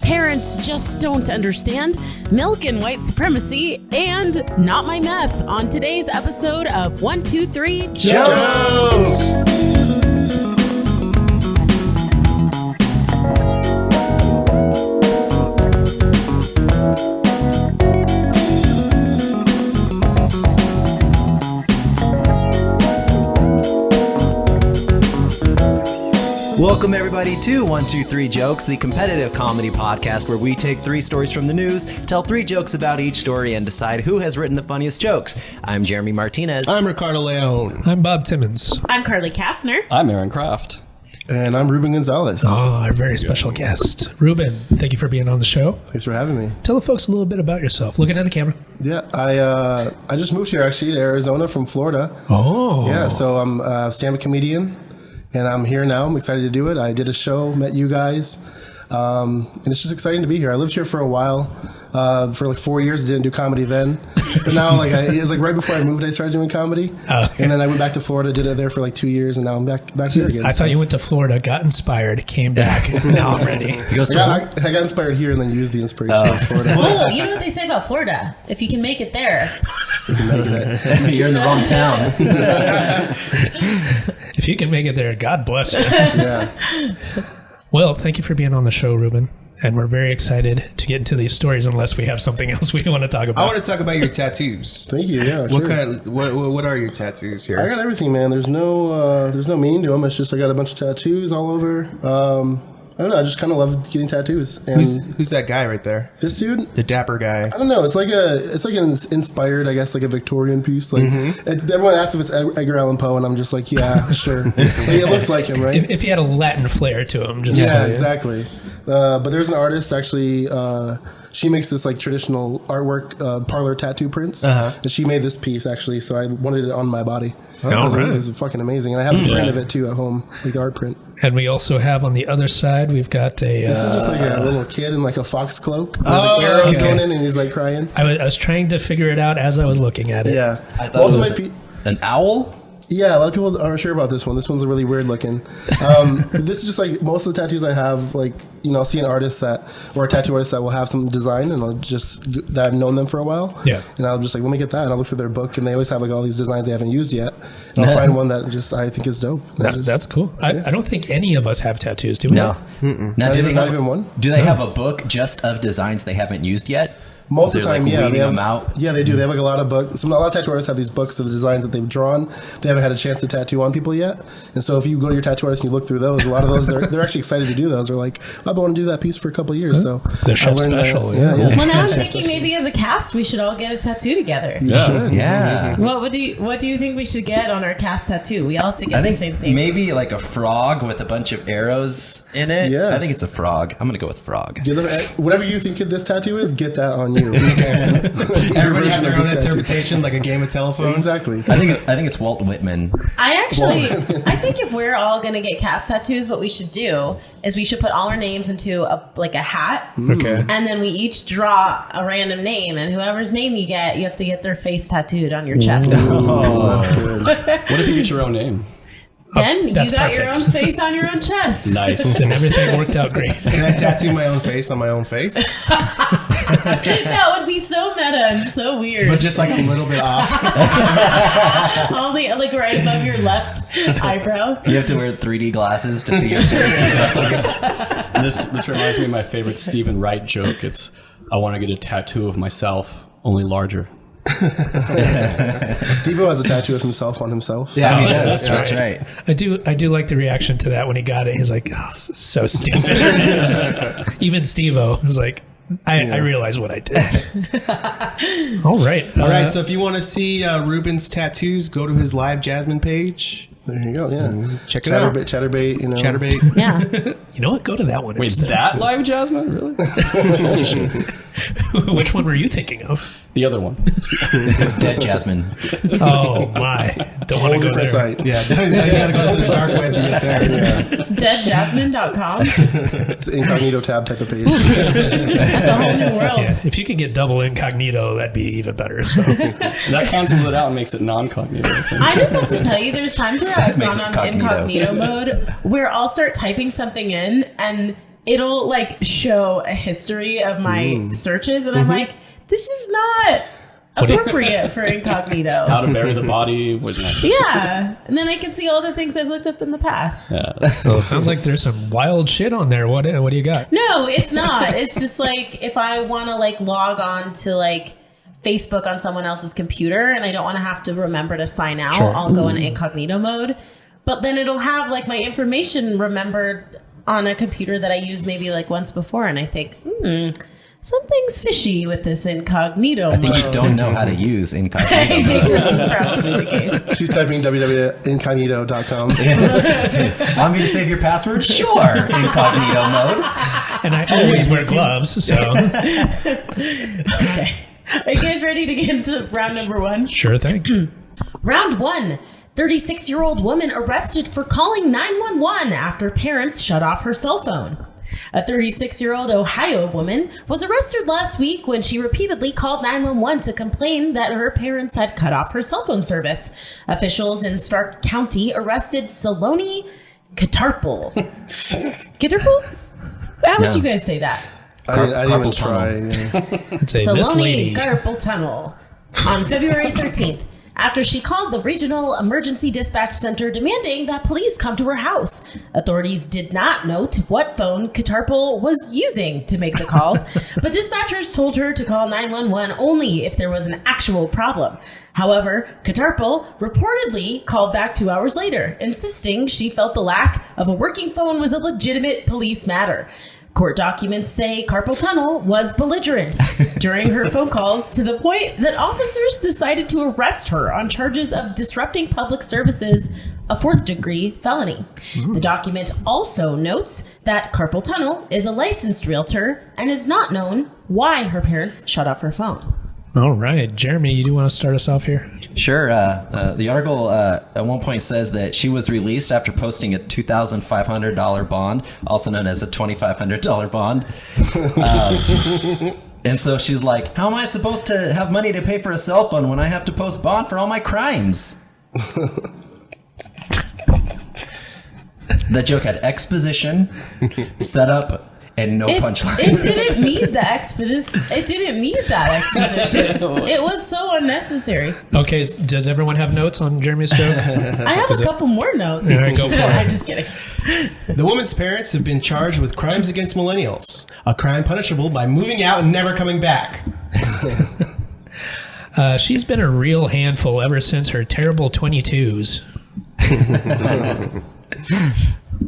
Parents just don't understand, milk and white supremacy, and not my meth on today's episode of 123 Jokes. Welcome everybody to 123 Jokes, the competitive comedy podcast where we take 3 stories from the news, tell 3 jokes about each story, and decide who has written the funniest jokes. I'm Jeremy Martinez. I'm Ricardo Leone. I'm Bob Timmons. I'm Carly Kastner. I'm Aaron Kraft. And I'm Reuben Gonzalez. Oh, our very special guest. Reuben, thank you for being on the show. Thanks for having me. Tell the folks a little bit about yourself. Looking at the camera. Yeah, I just moved here actually to Arizona from Florida. Oh. Yeah, so I'm a stand-up comedian. And I'm here now. I'm excited to do it. I did a show, met you guys. And it's just exciting to be here. I lived here for a while, for like 4 years. I didn't do comedy then. But now, it was like right before I moved, I started doing comedy. Okay. And then I went back to Florida, did it there for like 2 years, and now I'm back here again. I thought you went to Florida, got inspired, came back. Now I'm ready. I got inspired here and then used the inspiration in Florida. Well, you know what they say about Florida? If you can make it there. You can make it. You're in the wrong town. If you can make it there, God bless you. Yeah. Well, thank you for being on the show, Reuben. And we're very excited to get into these stories unless we have something else we want to talk about. I want to talk about your tattoos. Thank you. Yeah, sure. What are your tattoos here? I got everything, man. There's no meaning to them. It's just I got a bunch of tattoos all over. I don't know. I just kind of love getting tattoos. And Who's that guy right there? this dude? The dapper guy. I don't know. It's like an inspired, I guess, like a Victorian piece. Like everyone asks if it's Edgar Allan Poe, and I'm just like, yeah, sure. Like, it looks like him, right? If he had a Latin flair to him, just Yeah, exactly. But there's an artist actually. She makes this like traditional artwork, parlor tattoo prints, and she made this piece actually. So I wanted it on my body. This is fucking amazing, and I have the print of it too at home, like the art print. And we also have on the other side, we've got a... This is just like a little kid in like a fox cloak. There's like arrows going in, and he's like crying. I was trying to figure it out as I was looking at it. Yeah. I thought it was an owl? Yeah, a lot of people aren't sure about this one. This one's really weird looking. This is just like most of the tattoos I have, like, I'll see an artist or a tattoo artist that will have some design, and that I've known them for a while. Yeah. And I'll just like, let me get that. And I'll look through their book, and they always have like all these designs they haven't used yet. And I'll find one that I think is dope. That's cool. Yeah. I don't think any of us have tattoos, do we? No. Now, not even one? Do they have a book just of designs they haven't used yet? Most of the time, yeah. They have them out? Yeah, they do. They have like a lot of books. A lot of tattoo artists have these books of the designs that they've drawn. They haven't had a chance to tattoo on people yet. And so if you go to your tattoo artist and you look through those, a lot of those, they're actually excited to do those. They're like, I've been wanting to do that piece for a couple of years. So they're chef special. Yeah. Well, now I'm thinking maybe as a cast, we should all get a tattoo together. Yeah. What do you think we should get on our cast tattoo? We all have to get the same thing. Maybe like a frog with a bunch of arrows in it. Yeah. I think it's a frog. I'm going to go with frog. Whatever you think this tattoo is, get that on you. Everybody has their own interpretation, like a game of telephone. Exactly. I think it's Walt Whitman. I think if we're all going to get cast tattoos, what we should do is we should put all our names into a hat. Okay. And then we each draw a random name, and whoever's name you get, you have to get their face tattooed on your chest. Oh, that's good. What if you get your own name? Then you got perfect. your own face on your own chest. Nice. And everything worked out great. Can I tattoo my own face on my own face? That would be so meta and so weird. But just like a little bit off. Only like right above your left eyebrow. You have to wear 3D glasses to see your face. This reminds me of my favorite Stephen Wright joke. It's, I want to get a tattoo of myself, only larger. Steve-O has a tattoo of himself on himself. Yeah, he does. That's right. I do like the reaction to that when he got it. He's like, oh, this is so stupid. Even Steve-O was like, I realize what I did. All right. So if you want to see Reuben's tattoos, go to his Live Jasmine page. There you go. Yeah, check it out. Chatterbait. Chatterbait. Yeah. You know what? Go to that one. Wait, instead. that Live Jasmine? Really? Which one were you thinking of? The other one. Dead Jasmine. Oh my! Don't want to go there. Site. Yeah, you gotta go to the dark web to get there. Yeah. Deadjasmine.com. It's an incognito tab type of page. That's a whole new world. Yeah, if you could get double incognito, that'd be even better. So. That cancels it out and makes it non-cognito. I just have to tell you, there's times where I've gone on incognito mode where I'll start typing something in and it'll like show a history of my searches, and I'm like, this is not appropriate for incognito. How to bury the body was Yeah, and then I can see all the things I've looked up in the past. Well, it sounds like there's some wild shit on there. What do you got? No, it's not. It's just like if I want to like log on to like Facebook on someone else's computer and I don't want to have to remember to sign out, I'll go in incognito mode. But then it'll have like my information remembered on a computer that I used maybe like once before, and I think, something's fishy with this incognito mode. I think you don't know how to use incognito I think mode. this is probably the case. She's typing www.incognito.com. Want me to save your password? Sure, incognito mode. And I always wear gloves, so Okay. Are you guys ready to get into round number 1? sure thing. Round 1. 36-year-old woman arrested for calling 911 after parents shut off her cell phone. A 36-year-old Ohio woman was arrested last week when she repeatedly called 911 to complain that her parents had cut off her cell phone service. Officials in Stark County arrested Saloni Catarpal. Catarpal? How would you guys say that? I didn't even Carpal try. I'd say this Saloni lady. Carpal Tunnel on February 13th after she called the Regional Emergency Dispatch Center demanding that police come to her house. Authorities did not note what phone Catarpal was using to make the calls, but dispatchers told her to call 911 only if there was an actual problem. However, Catarpal reportedly called back 2 hours later, insisting she felt the lack of a working phone was a legitimate police matter. Court documents say Carpal Tunnel was belligerent during her phone calls to the point that officers decided to arrest her on charges of disrupting public services, a 4th-degree felony. The document also notes that Carpal Tunnel is a licensed realtor and is not known why her parents shut off her phone. All right, Jeremy, you do want to start us off here? Sure. The article at one point says that she was released after posting a $2,500 bond, also known as a $2,500 bond. And so she's like, how am I supposed to have money to pay for a cell phone when I have to post bond for all my crimes? That joke had exposition, setup, and no punchline. It didn't need the It didn't need that exposition. It was so unnecessary. Okay, does everyone have notes on Jeremy's joke? I have a couple more notes. All right, go for it. I'm just kidding. The woman's parents have been charged with crimes against millennials, a crime punishable by moving out and never coming back. She's been a real handful ever since her terrible 22s.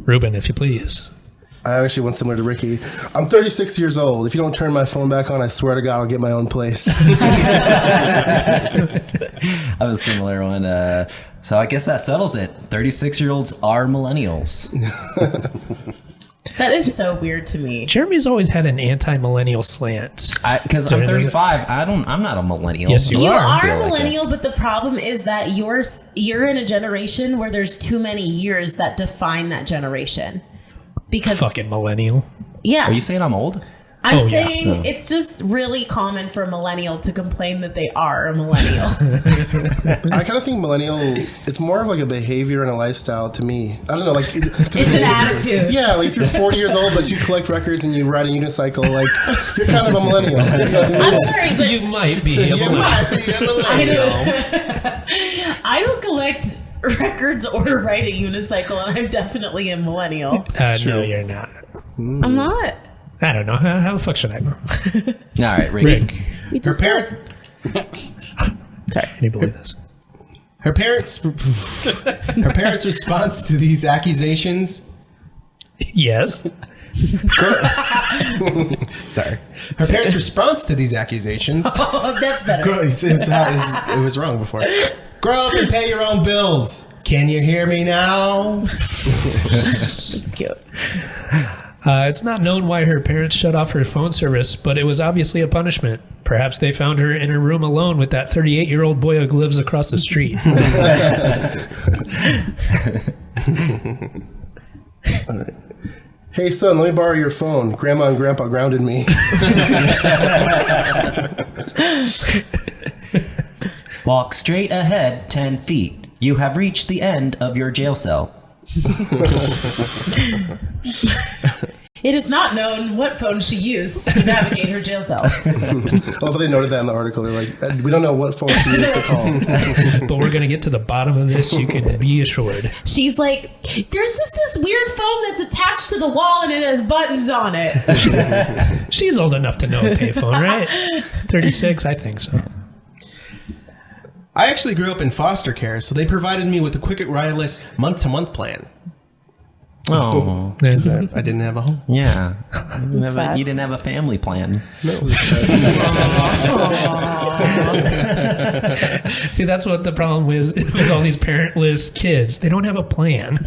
Reuben, if you please. I actually went similar to Ricky. I'm 36 years old. If you don't turn my phone back on, I swear to God, I'll get my own place. I have a similar one. So I guess that settles it. 36-year-olds are millennials. That is so weird to me. Jeremy's always had an anti-millennial slant. Because I'm 35. I'm not a millennial. Yes, you You are. are feel a like millennial, but the problem is that you're in a generation where there's too many years that define that generation. Because Fucking millennial. yeah, Are you saying I'm old? I'm Oh, yeah. saying it's just really common for a millennial to complain that they are a millennial. I kind of think millennial, it's more of like a behavior and a lifestyle to me. I don't know, like... It's an attitude. Yeah, like if you're 40 years old, but you collect records and you ride a unicycle, like, you're kind of a millennial. I'm sorry, but You might be able to. I don't collect records or ride a unicycle, and I'm definitely a millennial. No, you're not. I'm not. I don't know. How the fuck should I know? All right, Ricky. Rick, You Her just parents, sorry, can you believe this? her parents' response to these accusations. Yes. Sorry, her parents' response to these accusations. Oh, that's better. It was wrong before. Grow up and pay your own bills. Can you hear me now? It's cute. It's not known why her parents shut off her phone service, but it was obviously a punishment. Perhaps they found her in her room alone with that 38-year-old boy who lives across the street. Hey, son, let me borrow your phone. Grandma and Grandpa grounded me. Walk straight ahead 10 feet. You have reached the end of your jail cell. It is not known what phone she used to navigate her jail cell. Although they noted that in the article, they're like, we don't know what phone she used to call. But we're going to get to the bottom of this, you can be assured. She's like, there's just this weird phone that's attached to the wall and it has buttons on it. She's old enough to know a payphone, right? 36, I think so. I actually grew up in foster care, so they provided me with a quick wireless month-to-month plan. Oh, There's that. I didn't have a home. yeah. sad. You didn't have a family plan. See, that's what the problem is with all these parentless kids. They don't have a plan.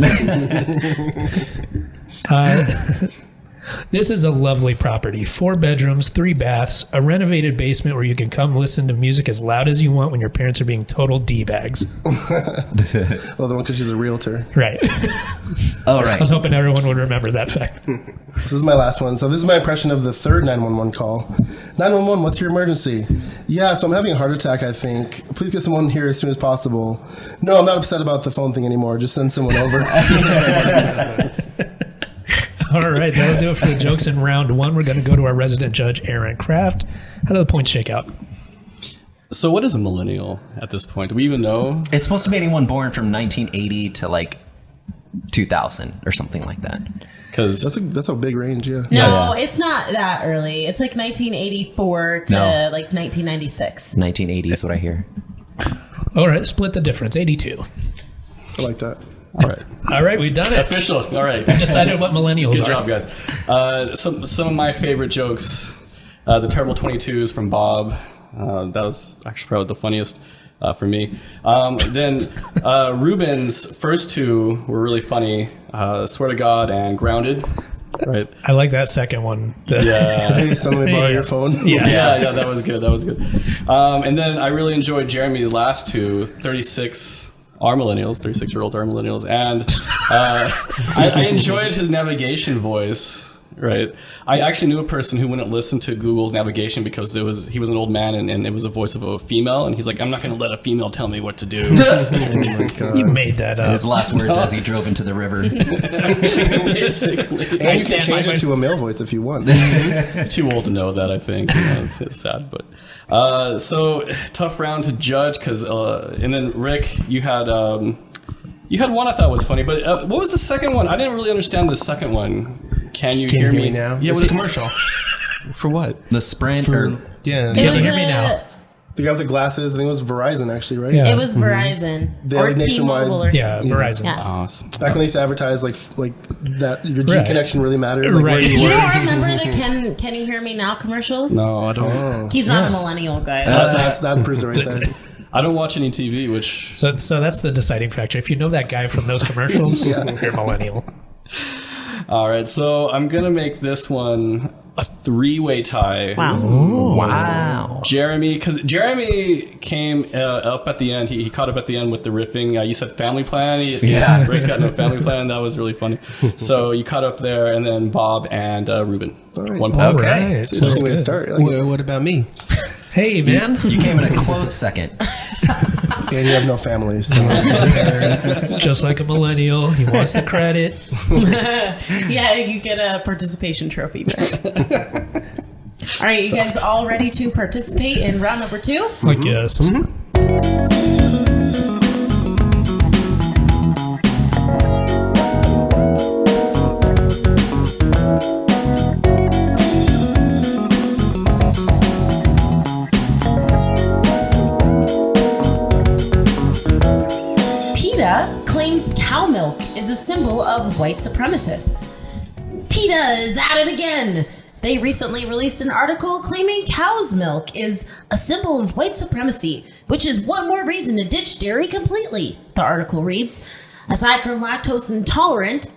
This is a lovely property. 4 bedrooms, 3 baths, a renovated basement where you can come listen to music as loud as you want when your parents are being total D-bags. Well, the one because she's a realtor. Right. Oh, I right. was hoping everyone would remember that fact. This is my last one. So this is my impression of the third 911 call. 911, what's your emergency? Yeah, so I'm having a heart attack, I think. Please get someone here as soon as possible. No, I'm not upset about the phone thing anymore. Just send someone over. All right, that'll do it for the jokes in round 1. We're going to go to our resident judge, Aaron Kraft. How do the points shake out? So what is a millennial at this point? Do we even know? It's supposed to be anyone born from 1980 to like 2000 or something like that. Because That's a big range, yeah. No, it's not that early. It's like 1984 to No. like 1996. 1980 is what I hear. All right, split the difference, 82. I like that. all right, All right, we've done it. official. All right, Decided what millennials good are. job, guys. Some of my favorite jokes. The terrible 22s from Bob. That was actually probably the funniest for me. Then Reuben's first 2 were really funny. Swear to God and Grounded. Right. I like that second one. Yeah. Hey, son, let me borrow your phone. Yeah, that was good. And then I really enjoyed Jeremy's last 2, 36 are millennials, 36-year-olds are millennials. And I enjoyed his navigation voice, right? I actually knew a person who wouldn't listen to Google's navigation because he was an old man and it was a voice of a female. And he's like, I'm not going to let a female tell me what to do. Oh my God. You made that up. His last words as he drove into the river. Basically. And you can stand change by it my- to a male voice if you want. Too old to know that, I think. You know, it's sad, but so tough round to judge because and then Rick, you had one I thought was funny, but what was the second one? I didn't really understand the second one. Can you hear me now? Yeah, It's was a it commercial. for what? The Sprint or Yeah. It Can you was hear me now? The guy with the glasses, I think it was Verizon, actually, right? Yeah. It was Verizon They or have nationwide- T-Mobile or Yeah, something. Verizon. Yeah. Back when they used to advertise like that your G Right. connection really mattered. Like, Right. where you You were. don't remember the Can You Hear Me Now commercials? No, I don't. He's not a millennial, guys. That proves it right there. I don't watch any TV, which So that's the deciding factor. If you know that guy from those commercials, you're millennial. all right. So I'm gonna make this one a 3-way tie. Wow. wow. Jeremy, because Jeremy came up at the end. He caught up at the end with the riffing. You said family plan. Yeah. Rick's got no family plan. That was really funny. So you caught up there, and then Bob and Reuben. right. 1 All point. Okay. right. It's an Sounds interesting way to good. start. I like it. What about me? Hey, man. You came in a close second. And you have no family, so Just like a millennial, he wants the credit. Yeah, you get a participation trophy back. All right, you guys all ready to participate in round number 2? I guess. PETA claims cow milk is a symbol of white supremacists. PETA is at it again. They recently released an article claiming cow's milk is a symbol of white supremacy, which is one more reason to ditch dairy completely. The article reads, aside from lactose tolerant,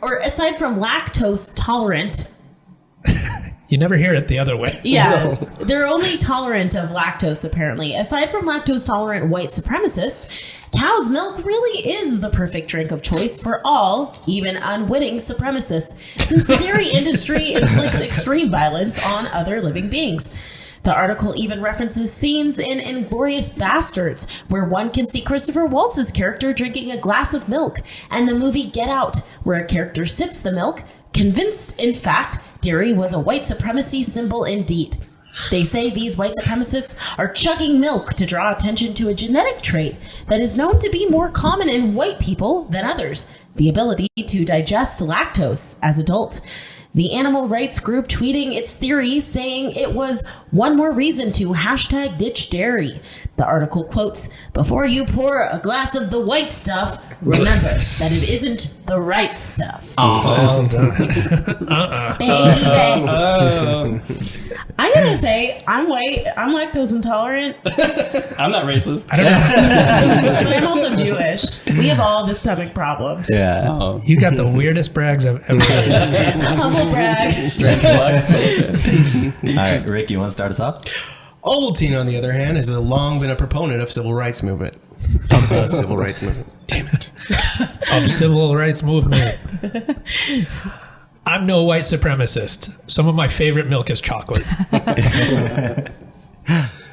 You never hear it the other way. yeah, they're only tolerant of lactose, apparently. Aside from lactose-tolerant white supremacists, cow's milk really is the perfect drink of choice for all, even unwitting supremacists, since the dairy industry inflicts extreme violence on other living beings. The article even references scenes in Inglourious Bastards, where one can see Christopher Waltz's character drinking a glass of milk, and the movie Get Out, where a character sips the milk, convinced, in fact, Dairy was a white supremacy symbol indeed. They say these white supremacists are chugging milk to draw attention to a genetic trait that is known to be more common in white people than others, the ability to digest lactose as adults. The animal rights group tweeting its theory, saying it was one more reason to hashtag ditch dairy. The article quotes, "Before you pour a glass of the white stuff, remember that it isn't the right stuff." Baby. I gotta say, I'm white. I'm lactose intolerant. I'm not racist. But I'm also Jewish. We have all the stomach problems. Yeah. Oh. You got the weirdest brags I've ever heard. Humble brag. Strange flex. All right, Rick, you want to start us off? Ovaltine, on the other hand, has long been a proponent of civil rights movement. Of the civil rights movement. Damn it. Of civil rights movement. I'm no white supremacist. Some of my favorite milk is chocolate.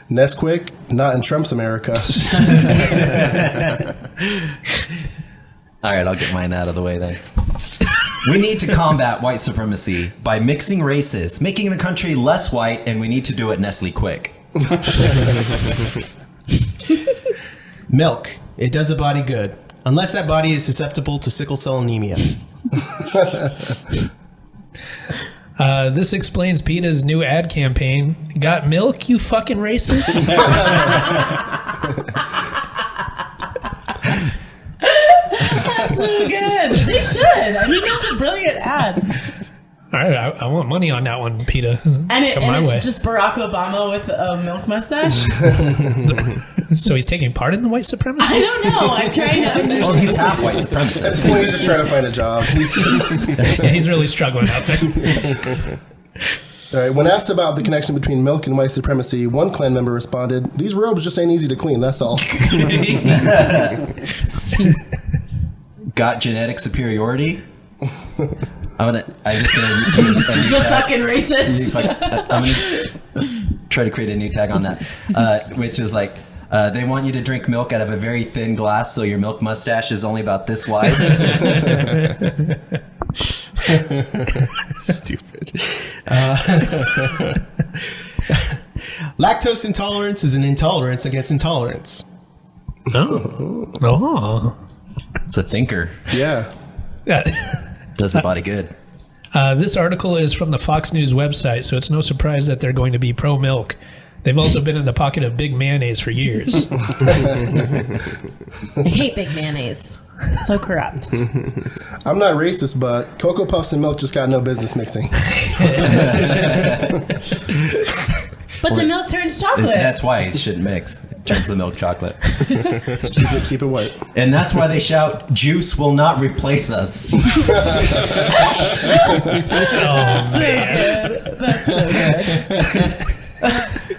Nesquik, not in Trump's America. All right, I'll get mine out of the way then. We need to combat white supremacy by mixing races, making the country less white, and we need to do it Nestle quick. Milk. It does a body good. Unless that body is susceptible to sickle cell anemia. This explains PETA's new ad campaign. Got milk, you fucking racist? That's so good. They should. I mean, that's a brilliant ad. All right, I want money on that one, PETA. And, Come my it's way. just Barack Obama with a milk mustache. So he's taking part in the white supremacy? I don't know. I'm trying to understand. Well, he's half white supremacist. At this point, he's just trying to find a job. He's just, Yeah, he's really struggling out there. all right. When asked about the connection between milk and white supremacy, one Klan member responded, "These robes just ain't easy to clean. That's all." Got genetic superiority? I'm just gonna You fucking racist. I'm gonna try to create a new tag on that, which is like, they want you to drink milk out of a very thin glass, so your milk mustache is only about this wide. Stupid. Lactose intolerance is an intolerance against intolerance. Oh. It's a thinker. Yeah. Yeah. Does the body good. This article is from the Fox News website, so it's no surprise that they're going to be pro-milk. They've also been in the pocket of big mayonnaise for years. I hate big mayonnaise. It's so corrupt. I'm not racist, but Cocoa Puffs and milk just got no business mixing. But the milk turns chocolate. That's why it shouldn't mix. It turns the milk chocolate. Just keep it white. And that's why they shout, "Juice will not replace us." That's so good. That's so good.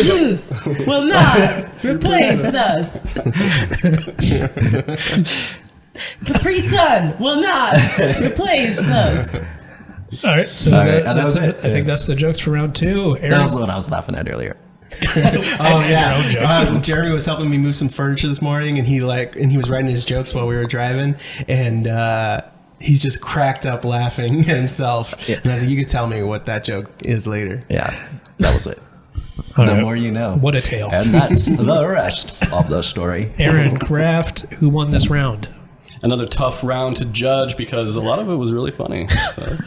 Juice will not replace us. Capri Sun will not replace us. All right, so All right, that's that was it. it. I think that's the jokes for round two. Aaron, That was the one I was laughing at earlier. Oh yeah, Jeremy was helping me move some furniture this morning, and he was writing his jokes while we were driving, and he's just cracked up laughing at himself. Yeah. And I was like, "You could tell me what that joke is later." Yeah, that was it. All The right. more you know. What a tale. And that's the rest of the story. Aaron Kraft, who won this round? Another tough round to judge because a lot of it was really funny. So.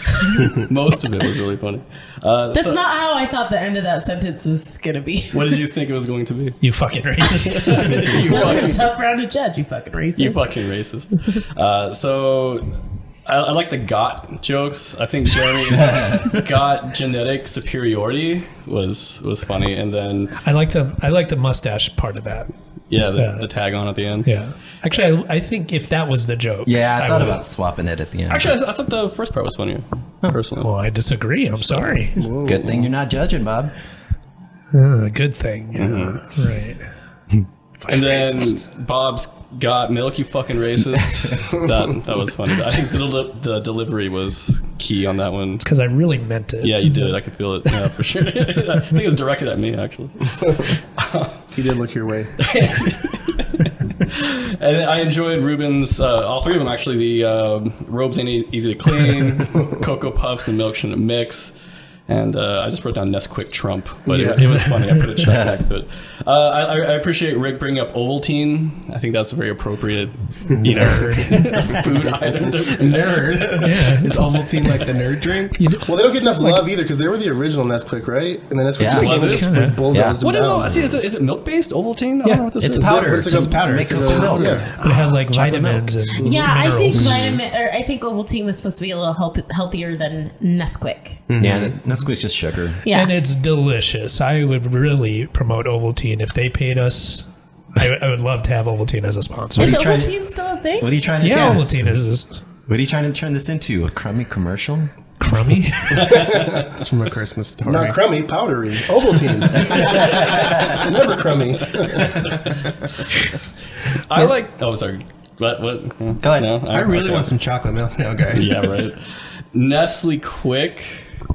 Most of it was really funny. That's not how I thought the end of that sentence was going to be. What did you think it was going to be? You fucking racist. Another tough round to judge, you fucking racist. You fucking racist. So I like the got jokes. I think Jeremy's got genetic superiority was funny, and then I like the mustache part of that. the tag on at the end. Yeah. Actually, I think if that was the joke. Yeah, I thought would- about swapping it at the end. Actually, I thought the first part was funnier, personally. Well, I disagree. I'm sorry. Good thing you're not judging, Bob. Good thing. Yeah. Right. And then Bob's got milk, you fucking racist. that was funny. I think the delivery was key on that one. Because I really meant it. Yeah, you did. I could feel it. Yeah, for sure. I think it was directed at me, actually. He did look your way. And I enjoyed Reuben's, all three of them actually. The robes ain't easy to clean, Cocoa Puffs and milk shouldn't mix. And I just wrote down Nesquik Trump, but it was funny. I put a check next to it. I appreciate Rick bringing up Ovaltine. I think that's a very appropriate, food item. Nerd. Yeah. Is Ovaltine like the nerd drink? Well, they don't get enough love either because they were the original Nesquik, right? And then Nesquik just Kinda. bulldozed What them is down. Is it milk based Ovaltine? I don't know what this It's is. powder. It's powder. Make It's it milk. yeah. But it has like vitamins and Yeah, I think minerals. I think Ovaltine was supposed to be a little healthier than Nesquik. Yeah, Nesquik's just sugar. Yeah. And it's delicious. I would really promote Ovaltine if they paid us. I would love to have Ovaltine as a sponsor. Is you trying to- Ovaltine still a thing? What are you trying to Yeah, guess? Ovaltine is What are you trying to turn this into? A crummy commercial? crummy. It's from A Christmas Story. Not crummy, powdery. Ovaltine. Never crummy. I like. Oh, sorry. What? Go ahead. No? I really Okay. want some chocolate milk now, guys. Yeah, right. Nestle Quick.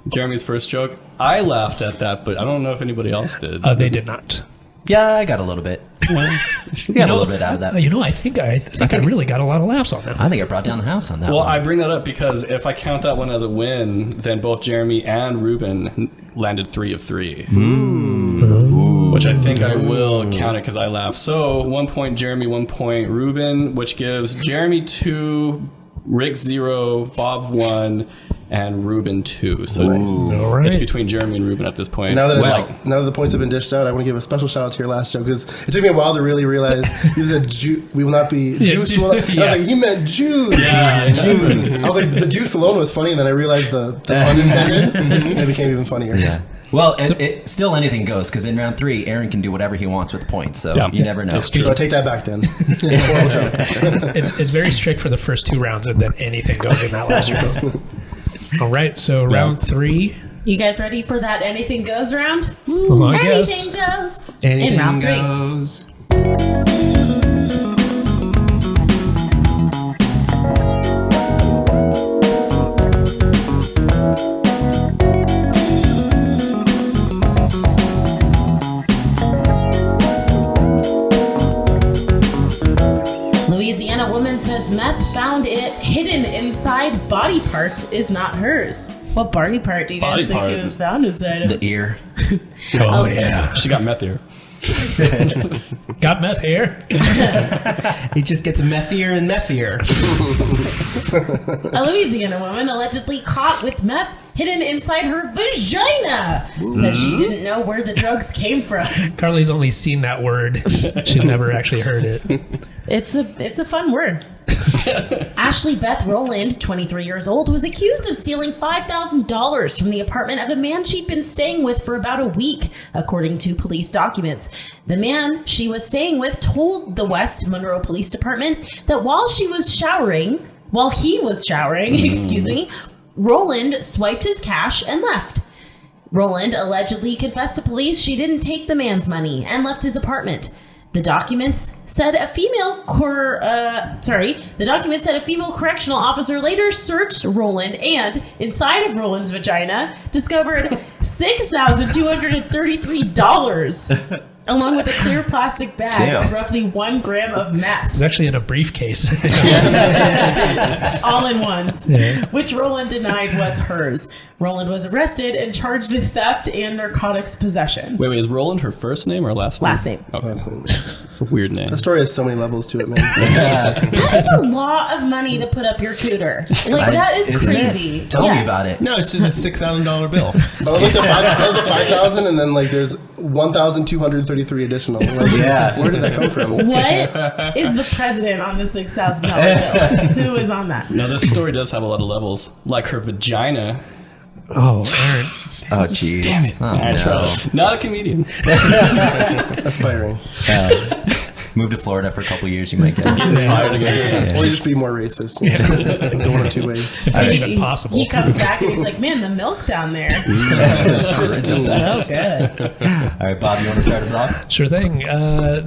Jeremy's first joke. I laughed at that, but I don't know if anybody else did. They did not. Yeah, I got a little bit. Got a little bit out of that. I think I really got a lot of laughs on that. I think I brought down the house on that Well, one. I bring that up because if I count that one as a win, then both Jeremy and Reuben landed 3 of 3. Which I think I will count it because I laughed. So 1 point Jeremy, 1 point Reuben, which gives Jeremy 2, Rick 0, Bob 1, and Reuben 2. So All right. it's between Jeremy and Reuben at this point. Now that Well, now that the points have been dished out, I want to give a special shout out to your last joke because it took me a while to really realize you said we will not be juice. Will not, and I was like, you meant juice. Yeah, juice. I was like, the juice alone was funny, and then I realized the pun intended, and it became even funnier. Yeah. Well, it still anything goes because in round 3, Aaron can do whatever he wants with the points, so Yeah. you never know. So I take that back then. Horrible joke. It's very strict for the first 2 rounds, and then anything goes in that last round. All right, so round 3. You guys ready for that anything goes round? Well, I guess. Anything goes. Anything in round 3. goes. Louisiana woman says meth found it hidden inside body part is not hers. What body part do you guys Body think part. it was found inside of? The ear. Oh, Okay. yeah. she got meth here. Got meth here? It just gets methier and methier. A Louisiana woman allegedly caught with meth hidden inside her vagina said she didn't know where the drugs came from. Carly's only seen that word. She's never actually heard it. It's a fun word. Ashley Beth Rowland, 23 years old, was accused of stealing $5,000 from the apartment of a man she'd been staying with for about a week, according to police documents. The man she was staying with told the West Monroe Police Department that while he was showering, Rowland swiped his cash and left. Rowland allegedly confessed to police she didn't take the man's money and left his apartment. The documents said a female correctional officer later searched Rowland and, inside of Rowland's vagina, discovered $6,233, along with a clear plastic bag of roughly 1 gram of meth. It's actually in a briefcase. All in ones, Yeah. which Rowland denied was hers. Rowland was arrested and charged with theft and narcotics possession. Wait, is Roland her first name or last name? Last name. Okay. It's a weird name. The story has so many levels to it, man. That is a lot of money to put up your cooter. Like, that is Isn't it? crazy. Tell me Yeah. about it. No, it's just a $6,000 bill. But I looked at 5,000, and then like there's 1,233 additional. Like, Yeah. where did that come from? What is the president on the $6,000 bill? Who is on that? Now, this story does have a lot of levels. Like her vagina. Oh, Aaron. Oh, jeez. Damn it. Oh, no. Not a comedian. Aspiring. Move to Florida for a couple years, you might get it. Inspired again. Or you just be more racist. You know? Go one of 2 ways. If that's even possible. He comes back and he's like, man, the milk down there. Pristine. So good. All right, Bob, you want to start us off? Sure thing.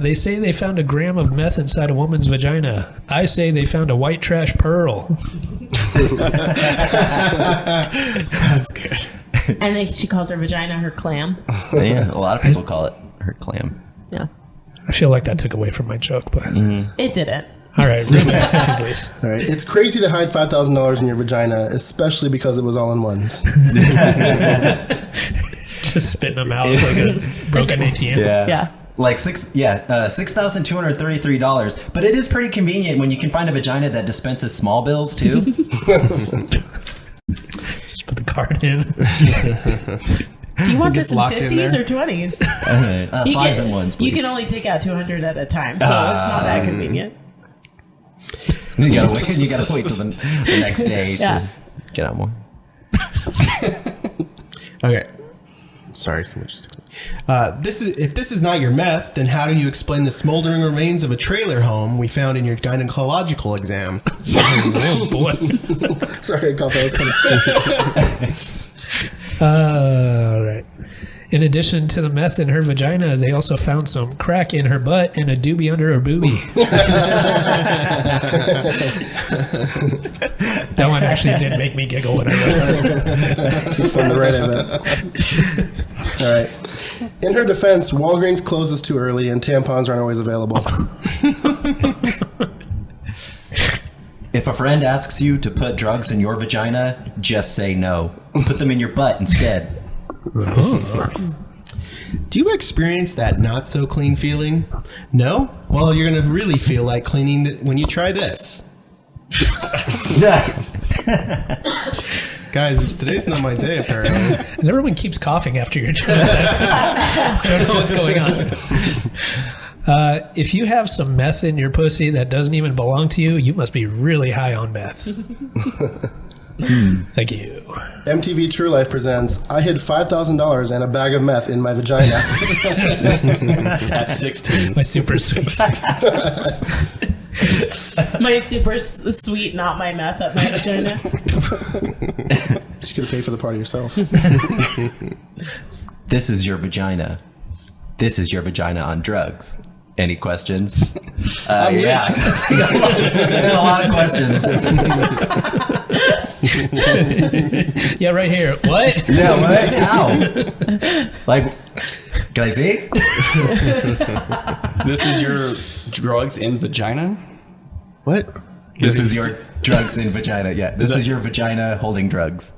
They say they found a gram of meth inside a woman's vagina. I say they found a white trash pearl. That's good. And then she calls her vagina her clam. Yeah, a lot of people call it her clam. Yeah. I feel like that took away from my joke, but It didn't. all right, Reuben, please. All right. It's crazy to hide $5,000 in your vagina, especially because it was all in ones. Just spitting them out like a broken ATM. Yeah. Like $6,233. But it is pretty convenient when you can find a vagina that dispenses small bills too. Just put the card in. Do you want this in locked in 50s there. or 20s? You Fives can- and ones, You please. can only take out 200 at a time, so it's not that convenient. You gotta wait till the next day Yeah. to get out more. Okay. Sorry, so much. If this is not your meth, then how do you explain the smoldering remains of a trailer home we found in your gynecological exam? Oh, boy. Sorry, I caught that. Was kind of All right. In addition to the meth in her vagina, they also found some crack in her butt and a doobie under her boobie. That one actually did make me giggle when I read it. She's fun to write, I bet. All right. In her defense, Walgreens closes too early and tampons aren't always available. If a friend asks you to put drugs in your vagina, just say no. Put them in your butt instead. Do you experience that not so clean feeling? No? Well, you're going to really feel like cleaning when you try this. Guys, today's not my day, apparently. And everyone keeps coughing after your jokes. I don't know what's going on. If you have some meth in your pussy that doesn't even belong to you, you must be really high on meth. Thank you. MTV True Life presents I hid $5,000 and a bag of meth in my vagina. At 16. My super sweet. My super sweet, not my meth at my vagina. She could have paid for the party herself. This is your vagina. This is your vagina on drugs. Any questions? Yeah. I got a lot of questions. Yeah, right here. What? Yeah, what? How? Like, can I see? This is your drugs in vagina? What? This is your drugs in vagina. Yeah, this is your vagina holding drugs.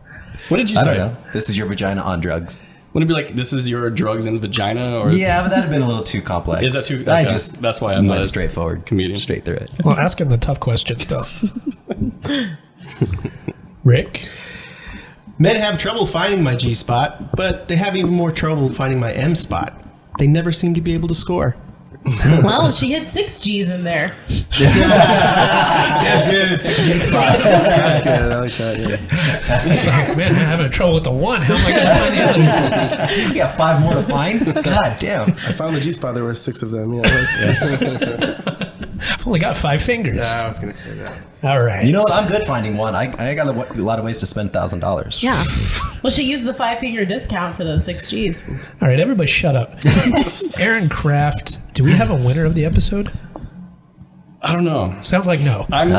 What did you I say? don't know. This is your vagina on drugs. Wouldn't it be like, this is your drugs in vagina? Or Yeah, but that'd have been a little too complex. Is that too- I okay. just That's why I'm went not a straightforward, comedian. straight through it. Well, asking the tough questions, though. Rick? Men have trouble finding my G spot, but they have even more trouble finding my M spot. They never seem to be able to score. Well, she hit 6 G's in there. That's good. It's a G spot. That's good. I like that. Yeah. He's like, man, I'm having trouble with the one. How am I going to find the other? You got 5 more to find? God damn. I found the G spot. There were 6 of them. Yeah. That's- I've only got 5 fingers. I was going to say that. All right. You know what? I'm good finding one. I got a lot of ways to spend $1,000. Yeah. Well, she used the 5-finger discount for those 6 G's. All right, everybody shut up. Aaron Kraft, do we have a winner of the episode? I don't know. Sounds like no. I'm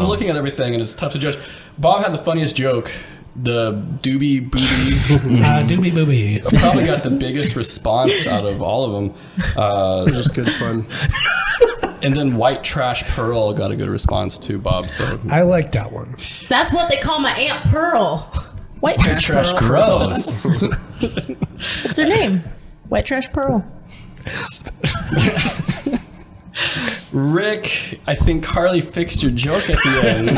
looking at everything and it's tough to judge. Bob had the funniest joke. The doobie booby Doobie Booby. probably got the biggest response out of all of them. just good fun. And then White Trash Pearl got a good response too, Bob. So I like that one. That's what they call my Aunt Pearl. White Trash Pearl. Gross. What's her name? White Trash Pearl. Rick, I think Carly fixed your joke at the end.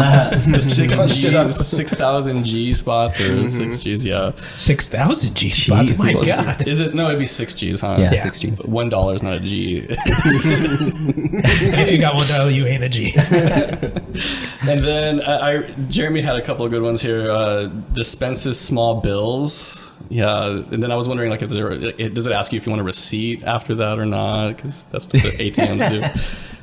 The 6,000 G spots or 6 G's, yeah. 6,000 G spots. My God. Is it? No, it'd be 6 G's, huh? Yeah, 6 Gs. $1 is not a G. If you got $1, you ain't a G. And then Jeremy had a couple of good ones here. Dispenses small bills. Yeah, and then I was wondering, like, does it ask you if you want a receipt after that or not? Because that's what the ATMs do.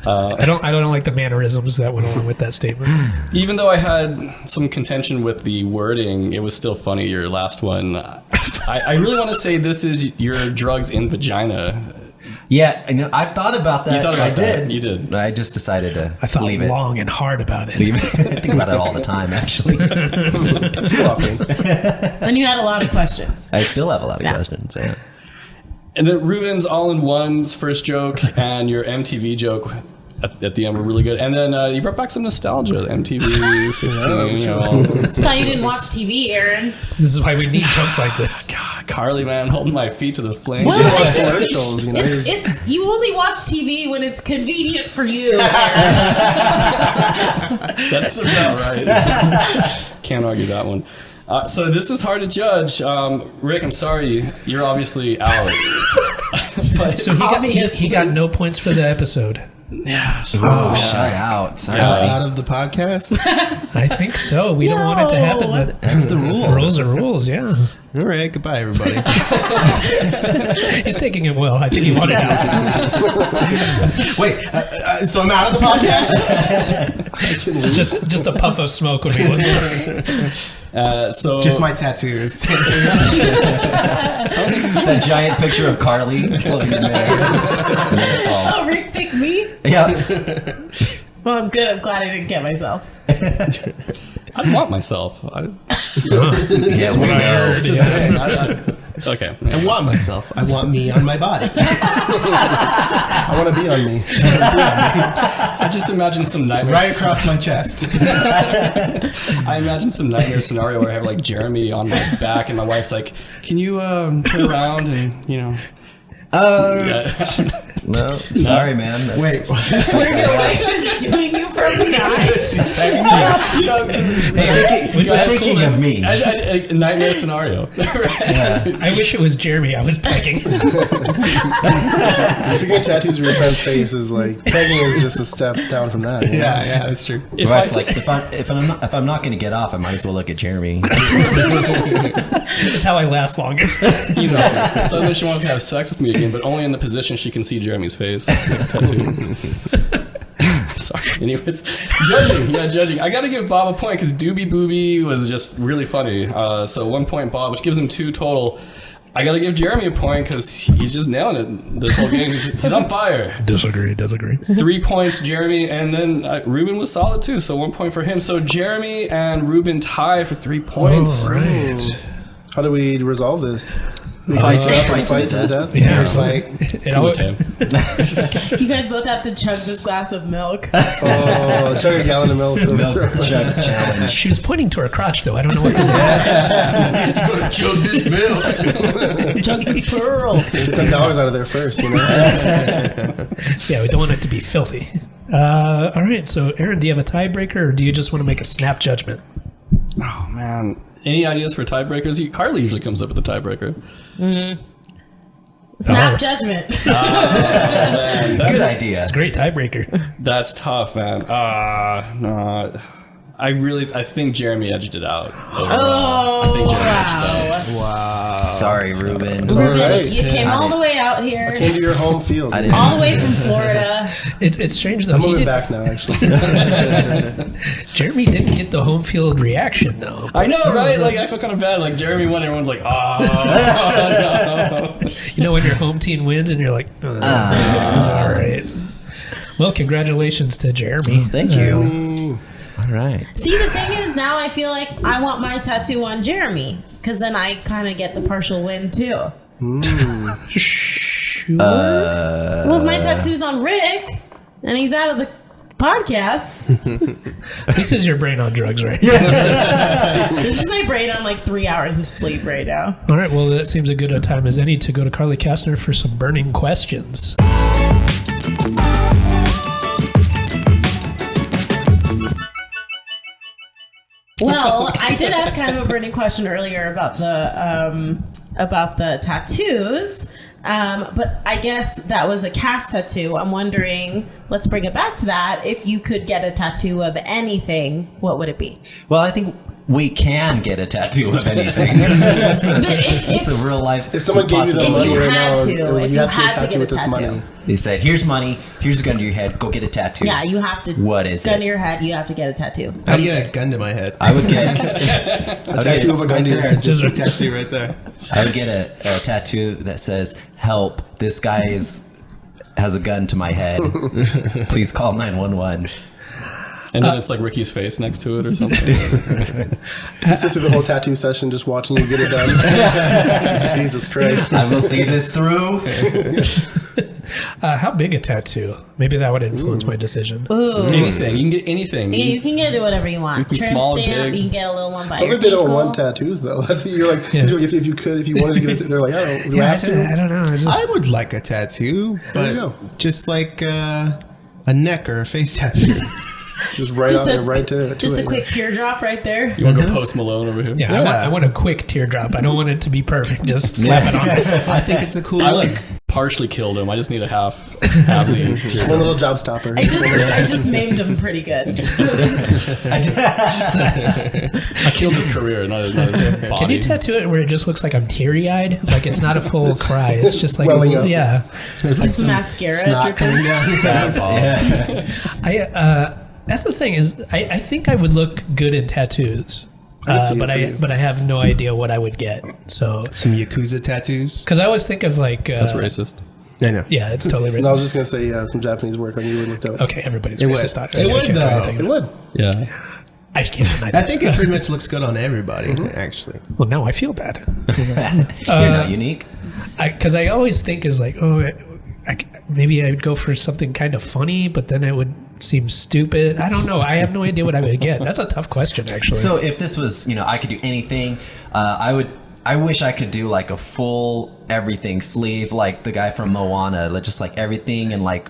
I don't like the mannerisms that went along with that statement. Even though I had some contention with the wording, it was still funny. Your last one, I really want to say this is your drugs in vagina. Yeah, I know. I've thought about that. You thought about I did. that. You did. But I just decided to I thought leave it. long and hard about it. Leave it. I think about it all the time, actually. Too often. Then you had a lot of questions. I still have a lot of Yeah. questions. Yeah. And then Reuben's all-in-one's first joke and your MTV joke at the end were really good. And then you brought back some nostalgia, MTV 16. You know, I thought you didn't watch TV, Aaron. This is why we need jokes like this. God, Carly, man, holding my feet to the flames. Well, watch it's- commercials, you know. It's you only watch TV when it's convenient for you. That's about right. Can't argue that one. So this is hard to judge. Rick, I'm sorry. You're obviously out. But, So he got no points for the episode. yeah. So, Shut out. Sorry. Out of the podcast. I think so. We don't want it to happen. No. But That's the rule. rules are rules, yeah. All right. Goodbye, everybody. He's taking it well. I think he wanted out. Wait. So I'm out of the podcast. Just a puff of smoke would be so Just my tattoos. That giant picture of Carly floating in there. And then it falls. Oh, Rick picked me? Yeah. Well, I'm good. I'm glad I didn't get myself. I want myself. Yeah, we know. Just saying. Okay. I want myself. I want me on my body. I want to be on me. I just imagine some nightmare. Right across my chest. I imagine some nightmare scenario where I have like Jeremy on my back and my wife's like, "Can you turn around and yeah. No, sorry, man. That's, Wait. Where your wife is doing you from behind. You know, Hey, you're thinking of me. a nightmare scenario. Right? I wish it was Jeremy I was pegging. If you're getting tattoos of your friend's face, is like pegging is just a step down from that. You know? Yeah, that's true. If Wife's I- like, if I'm not going to get off, I might as well look at Jeremy. That's how I last longer. you know, suddenly she wants to have sex with me again, but only in the position she can see Jeremy's face. Tattoo. Sorry. Anyways, judging. I got to give Bob a point because Doobie Booby was just really funny. So 1 point, Bob, which gives him 2 total. I got to give Jeremy a point because he's just nailing it this whole game. He's on fire. Disagree. 3 points, Jeremy, and then Reuben was solid too. So 1 point for him. So Jeremy and Reuben tie for 3 points. All right. How do we resolve this? We Fight fight to the death. Yeah, It's like, it always, You guys both have to chug this glass of milk. Oh, chug a gallon of milk. Milk chug challenge. she was pointing to her crotch, though. I don't know what to chug this milk. Chug this pearl. Get $10 out of there first, you know? do. Yeah, we don't want it to be filthy. All right, so Aaron, do you have a tiebreaker, or do you just want to make a snap judgment? Oh man. Any ideas for tiebreakers? Carly usually comes up with a tiebreaker. Snap Oh. judgment. Good idea. It's a great tiebreaker. That's tough, man. No. I think Jeremy edged it out. Oh, I think Jeremy edged it out. Wow. Sorry, Ruben. Ruben, right. you came all the way out here. Came to your home field. I didn't- All the way from Florida. It's strange, though. I'm He moving did, back now, actually. Jeremy didn't get the home field reaction, though. I know, Still, right? it's Like, I feel kind of bad. Like, Jeremy won, everyone's like, oh, no. you know, when your home team wins and you're like, all right. Well, congratulations to Jeremy. Thank you. All right. See, the thing is, now I feel like I want my tattoo on Jeremy, because then I kind of get the partial win, too. Sure. Well, if my tattoo's on Rick, and he's out of the podcast, This is your brain on drugs, right? this is my brain on like 3 hours of sleep right now. All right, well, that seems a good a time as any to go to Carly Kastner for some burning questions. Well, I did ask kind of a burning question earlier about the tattoos, but I guess that was a cast tattoo. I'm wondering, let's bring it back to that. If you could get a tattoo of anything, what would it be? Well, I think we can get a tattoo of anything. It's a real life. If someone gave you the If money you right had now, to, it was like, if you you have to had get a to tattoo get with a this tattoo. money. They said, "Here's money. Here's a gun to your head. Go get a tattoo." Yeah, you have to. What is gun it? to your head. You have to get a tattoo. How do you get a gun to my head? I would get A tattoo of a gun to your head. Just a tattoo right there. I would get a tattoo that says, "Help! This guy has a gun to my head. Please call 911." And then it's like Ricky's face next to it or something. He sits through the whole tattoo session just watching you get it done. Jesus Christ. I will see this through. How big a tattoo? Maybe that would influence my decision. Anything. You can get anything. Yeah, you can get whatever you want. be Trim small, stamp, big. you can get a little one by Sounds your like they don't ankle. want tattoos though. That's you're like if you wanted to get it, they're like, I don't. Do I have to? I don't know. It's just, I would like a tattoo, There you but go. just like a neck or a face tattoo. Just right Just on a- there, right to Just a it. quick teardrop right there. You want to go Post Malone over here? yeah, I want a quick teardrop. I don't want it to be perfect. Just slap it on. I think it's a cool I look. like partially killed him. I just need a halvesy. Just one little job stopper. I just maimed him pretty good. I killed his career, not his body. Can you tattoo it where it just looks like I'm teary-eyed? Like it's not a full cry. It's just like, Welling up. yeah. There's like Some mascara snot dripping. coming down. Sad ball. That's the thing is, I think I would look good in tattoos, see but it for you. I have no idea what I would get. So Some Yakuza tattoos. because I always think of like That's racist. I know. Yeah, it's totally And I was racist. just gonna say some Japanese work on you would look dope. Okay, everybody's It would. racist. I It would, can't do though. anything. It would. Yeah. I can't deny I that. think it pretty much looks good on everybody, actually. Well, now I feel bad You're not unique. because I always think is like, oh, maybe I would go for something kind of funny, but then it would seem stupid. I don't know. I have no idea what I would get. That's a tough question, actually. So if this was, I could do anything, I wish I could do like a full everything sleeve, like the guy from Moana, just like everything and like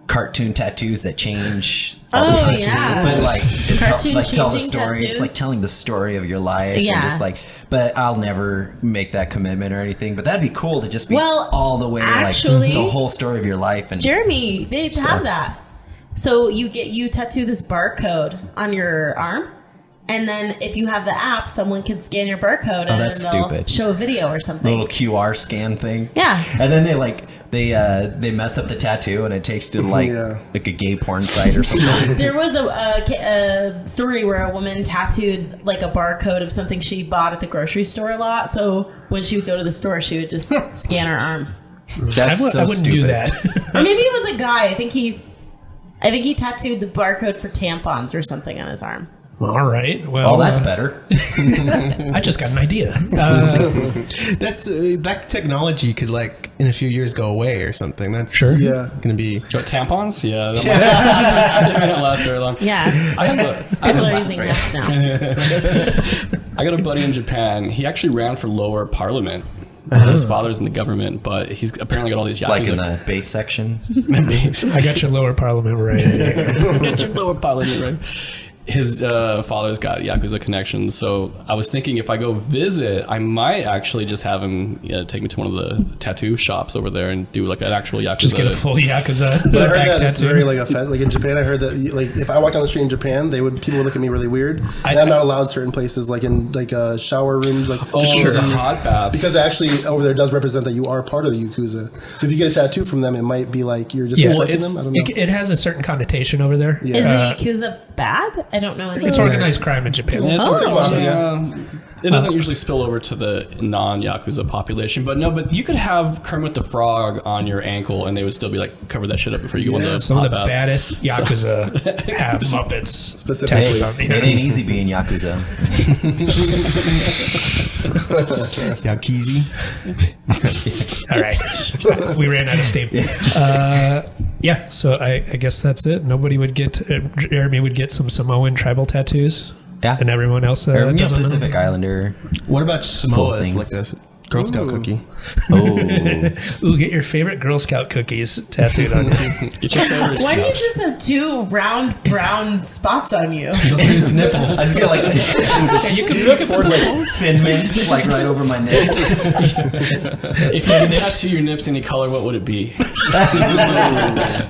cartoon tattoos that change. all the Oh, time. yeah. But like, Cartoon tell the changing story. tattoos. It's like telling the story of your life. Yeah. And just like, but I'll never make that commitment or anything. But that'd be cool to just be Well, all the way, actually, like the whole story of your life. And Jeremy, they have that. So you tattoo this barcode on your arm, and then if you have the app, someone can scan your barcode and that's then they'll stupid. show a video or the something. little QR scan thing. Yeah. And then they mess up the tattoo and it takes you to like a gay porn site or something. There was a story where a woman tattooed like a barcode of something she bought at the grocery store a lot. So when she would go to the store, she would just scan her arm. That's I so wouldn't stupid. do that. Or maybe it was a guy. I think he tattooed the barcode for tampons or something on his arm. All right. Well, Oh, that's better. I just got an idea. That's that technology could like in a few years go away or something. That's Yeah. gonna be. What, tampons? Yeah. They may not last very long. Yeah. I have People are using that now. I got a buddy in Japan. He actually ran for lower parliament. His father's in the government, but he's apparently got all these yakuza. Like in the base section. I got your lower parliament right here. Get your lower parliament right. His father's got Yakuza connections, so I was thinking if I go visit, I might actually just have him take me to one of the tattoo shops over there and do like an actual Yakuza. Just get a full Yakuza But I heard back that it's tattoo. very like like in Japan. I heard that like if I walked down the street in Japan, people would look at me really weird. And I'm not allowed certain places like in like shower rooms, like sure. Hot baths. because actually over there does represent that you are part of the Yakuza. So if you get a tattoo from them, it might be like you're Yeah. disrespecting Well, them. I don't know. It has a certain connotation over there. Yeah. Is the Yakuza bad? I don't know anything. It's organized crime in Japan. And it's Oh. it doesn't usually spill over to the non-Yakuza population, but you could have Kermit the Frog on your ankle and they would still be like, cover that shit up before you go in the Some of hot the bath. baddest Yakuza have Muppets Specifically. tattooed on me. It ain't easy being Yakuza. Yakizi. All right. We ran out of steam. Yeah, so I guess that's it. Nobody would get, Jeremy would get some Samoan tribal tattoos. Yeah. And everyone else Or doesn't know. Pacific Islander. What about Samoa's things. like a Girl Scout cookie? Oh. Ooh, get your favorite Girl Scout cookies tattooed on you. Get your favorite Why do you scraps. just have two round brown spots on you? I just get like Yeah, you can put the thin mints like right over my neck. If you could tattoo your nips any color, what would it be?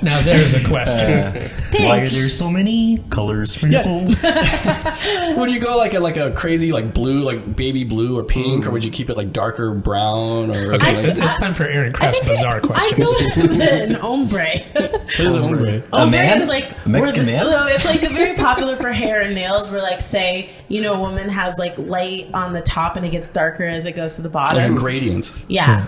Now there's a question. Why are there so many colors for nipples? Would you go like a crazy like blue, like baby blue or pink, or would you keep it like darker brown? Or Okay, like, it's time for Aaron Craft's bizarre I questions. go with an ombre. what is it, ombre? A man? Is like A Mexican man? No, it's like very popular for hair and nails. Where like say a woman has like light on the top and it gets darker as it goes to the Like a bottom. gradient. Yeah.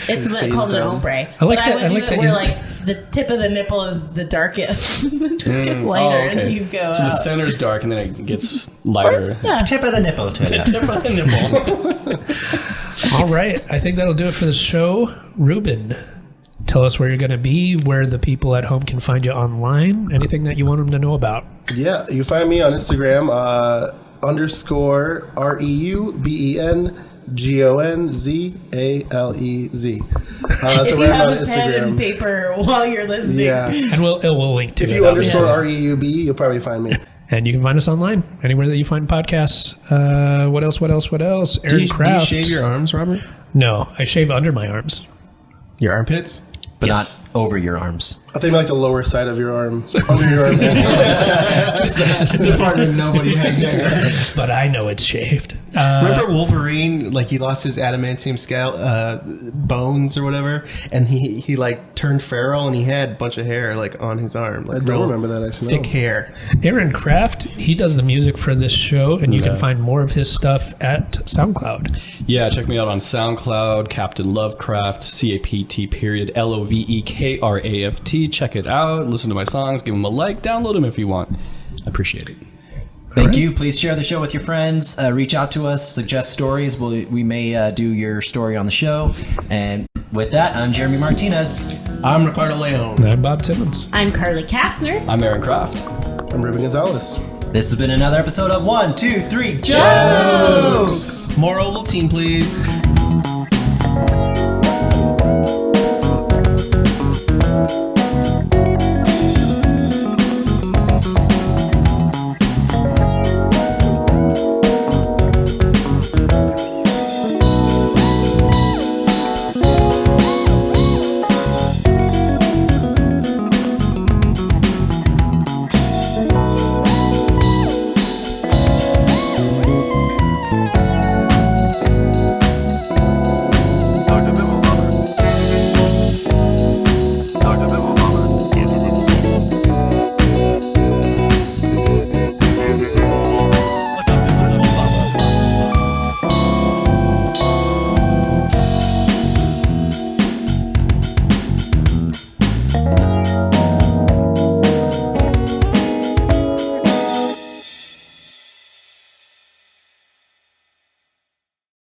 It's called an ombre. I like but I that- would I do like it that where you- like the tip of the nipple is the darkest. It just gets lighter as you go So the up. center's dark and then it gets lighter. Yeah. Tip of the nipple to you. Tip of the nipple. All right. I think that'll do it for the show. Reuben, tell us where you're going to be, where the people at home can find you online, anything that you want them to know about. Yeah, you find me on Instagram, _ReubenGonzalez. If So you right have on a pen and Instagram. paper while you're listening. Yeah. And we'll link to If it. you obviously. _REUB, you'll probably find me. And you can find us online, anywhere that you find podcasts. What else? Do Aaron you Kraft. shave your arms, Robert? No, I shave under my arms. Your armpits? But not over your arms. I think like the lower side of your arm, under your arm. The part that nobody has hair. But I know it's shaved. Remember Wolverine? Like he lost his adamantium bones or whatever, and he like turned feral, and he had a bunch of hair like on his arm. Like I don't remember that actually. thick No. hair. Aaron Kraft, he does the music for this show, and you can find more of his stuff at SoundCloud. Yeah, check me out on SoundCloud, Captain Lovecraft, CAPT_LOVEKRAFT. Check it out. Listen to my songs. Give them a like. Download them if you want. I appreciate it. Thank you. Please share the show with your friends. Reach out to us. Suggest stories. We may do your story on the show. And with that, I'm Jeremy Martinez. I'm Ricardo Leon. And I'm Bob Timmons. I'm Carly Kastner. I'm Aaron Kraft. I'm Reuben Gonzalez. This has been another episode of 1, 2, 3 Jokes! More Ovaltine, please.